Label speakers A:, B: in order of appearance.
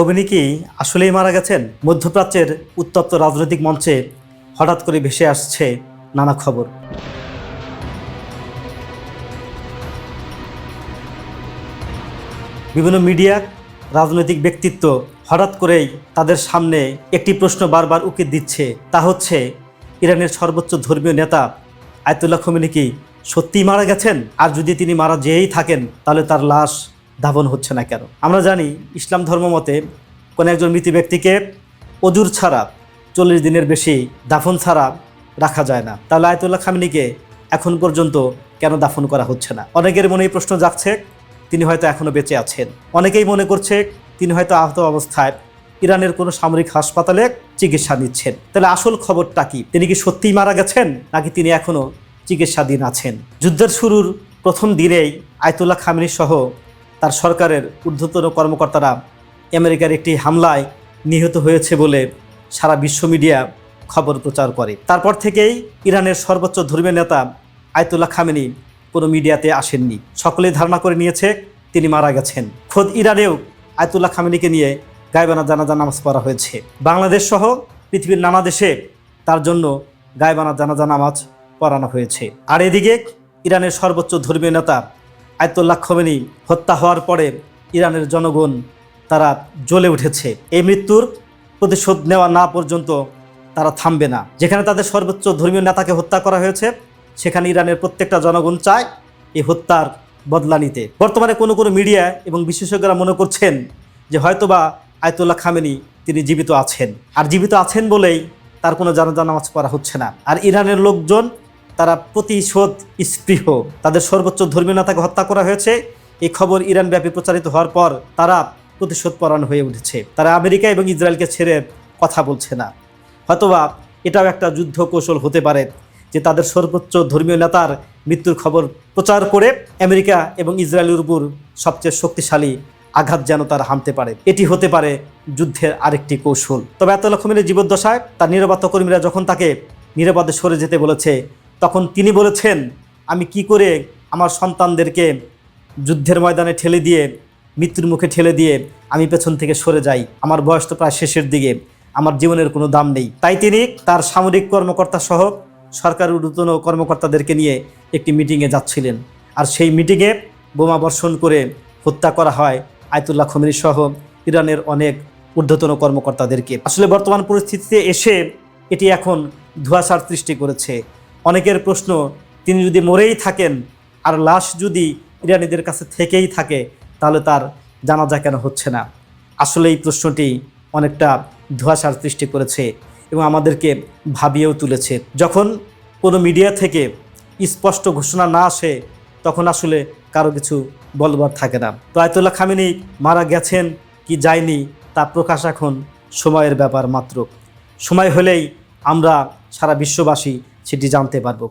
A: Khomeini কি আসলেই মারা গেছেন? মধ্যপ্রাচ্যের উত্তপ্ত রাজনৈতিক মঞ্চে হঠাৎ করে ভেসে আসছে নানা খবর। বিভিন্ন মিডিয়া, রাজনৈতিক ব্যক্তিত্ব হঠাৎ করেই তাদের সামনে একটি প্রশ্ন বারবার উকি দিচ্ছে, তা হচ্ছে ইরানের সর্বোচ্চ ধর্মীয় নেতা আয়াতুল্লাহ খোমেনি কি সত্যিই মারা গেছেন? আর যদি তিনি মারা যেয়েই থাকেন তাহলে তার লাশ দাফন হচ্ছে না কেন? আমরা জানি ইসলাম ধর্ম মতে কোনো একজন মৃত ব্যক্তিকে অজুর ছাড়া 40 দিনের বেশি দাফন ছাড়া রাখা যায় না। তাহলে আয়াতুল্লাহ খোমেনিকে এখন পর্যন্ত কেন দাফন করা হচ্ছে না? অনেকের মনে এই প্রশ্ন জাগছে, তিনি হয়তো এখনও বেঁচে আছেন। অনেকেই মনে করছে তিনি হয়তো আহত অবস্থায় ইরানের কোনো সামরিক হাসপাতালে চিকিৎসা নিচ্ছেন। তাহলে আসল খবরটা কি? তিনি কি সত্যিই মারা গেছেন নাকি তিনি এখনও চিকিৎসাধীন আছেন? যুদ্ধের শুরুর প্রথম দিনেই আয়াতুল্লাহ খোমেনি সহ তার সরকারের ঊর্ধ্বতন কর্মকর্তারা আমেরিকার একটি হামলায় নিহত হয়েছে বলে সারা বিশ্ব মিডিয়া খবর প্রচার করে। তারপর থেকেই ইরানের সর্বোচ্চ ধর্মীয় নেতা আয়াতুল্লাহ খোমেনি কোনো মিডিয়াতে আসেননি। সকলেই ধারণা করে নিয়েছে তিনি মারা গেছেন। খোদ ইরানেও আয়াতুল্লাহ খোমেনিকে নিয়ে গায়বানা জানাজা নামাজ পড়া হয়েছে। বাংলাদেশ সহ পৃথিবীর নানা দেশে তার জন্য গায়বানা জানাজা নামাজ পড়ানো হয়েছে। আর এদিকে ইরানের সর্বোচ্চ ধর্মীয় নেতা আয়াতুল্লাহ খোমেনি হত্যা হওয়ার পরে ইরানের জনগণ তারা জ্বলে উঠেছে। এই মৃত্যুর প্রতিশোধ নেওয়া না পর্যন্ত তারা থামবে না। যেখানে তাদের সর্বোচ্চ ধর্মীয় নেতাকে হত্যা করা হয়েছে সেখানে ইরানের প্রত্যেকটা জনগণ চায় এই হত্যার বদলা নিতে। বর্তমানে কোনো মিডিয়া এবং বিশেষজ্ঞরা মনে করছেন যে হয়তোবা আয়াতুল্লাহ খোমেনি তিনি জীবিত আছেন, আর জীবিত আছেন বলেই তার কোনো জানাজা নামাজ পড়া হচ্ছে না। আর ইরানের লোকজন তারা প্রতিশোধ স্পৃহ, তাদের সর্বোচ্চ ধর্মীয় নেতাকে হত্যা করা হয়েছে এই খবর ইরান ব্যাপী প্রচারিত হওয়ার পর তারা প্রতিশোধ পরায়ণ হয়ে উঠেছে। তারা আমেরিকা এবং ইসরায়েলকে ছেড়ে কথা বলছে না। হয়তোবা এটাও একটা যুদ্ধ কৌশল হতে পারে যে তাদের সর্বোচ্চ ধর্মীয় নেতার মৃত্যুর খবর প্রচার করে আমেরিকা এবং ইসরায়েলের উপর সবচেয়ে শক্তিশালী আঘাত যেন তারা হানতে পারে। এটি হতে পারে যুদ্ধের আরেকটি কৌশল। তবে আয়াতুল্লাহ খোমেনির জীবদ্দশায় তার নিরাপত্তা কর্মীরা যখন তাকে নিরাপদে সরে যেতে বলেছে তখন তিনি বলেছেন, আমি কি করে আমার সন্তানদেরকে যুদ্ধের ময়দানে ঠেলে দিয়ে, মৃত্যুর মুখে ঠেলে দিয়ে আমি পেছন থেকে সরে যাই? আমার বয়স তো প্রায় শেষের দিকে, আমার জীবনের কোনো দাম নেই। তাই তিনি তার সামরিক কর্মকর্তা সহ সরকারের ঊর্ধ্বতন কর্মকর্তাদেরকে নিয়ে একটি মিটিংয়ে যাচ্ছিলেন। আর সেই মিটিংয়ে বোমা বর্ষণ করে হত্যা করা হয় আয়াতুল্লাহ খোমেনি সহ ইরানের অনেক ঊর্ধ্বতন কর্মকর্তাদেরকে। আসলে বর্তমান পরিস্থিতিতে এসে এটি এখন ধোঁয়াশার সৃষ্টি করেছে। অনেকের প্রশ্ন, তিনি যদি মরেই থাকেন আর লাশ যদি ইরানিদের কাছে থেকেই থাকে তাহলে তার জানাজা কেন হচ্ছে না? আসলে এই প্রশ্নটি অনেকটা ধোঁয়াশার সৃষ্টি করেছে এবং আমাদেরকে ভাবিয়েও তুলেছে। যখন কোনো মিডিয়া থেকে স্পষ্ট ঘোষণা না আসে তখন আসলে কারো কিছু বলবার থাকে না। তো আয়াতুল্লাহ খোমেনি মারা গেছেন কি যায়নি তা প্রকাশ এখন সময়ের ব্যাপার মাত্র। সময় হলেই আমরা সারা বিশ্ববাসী সেটি জানতে পারব।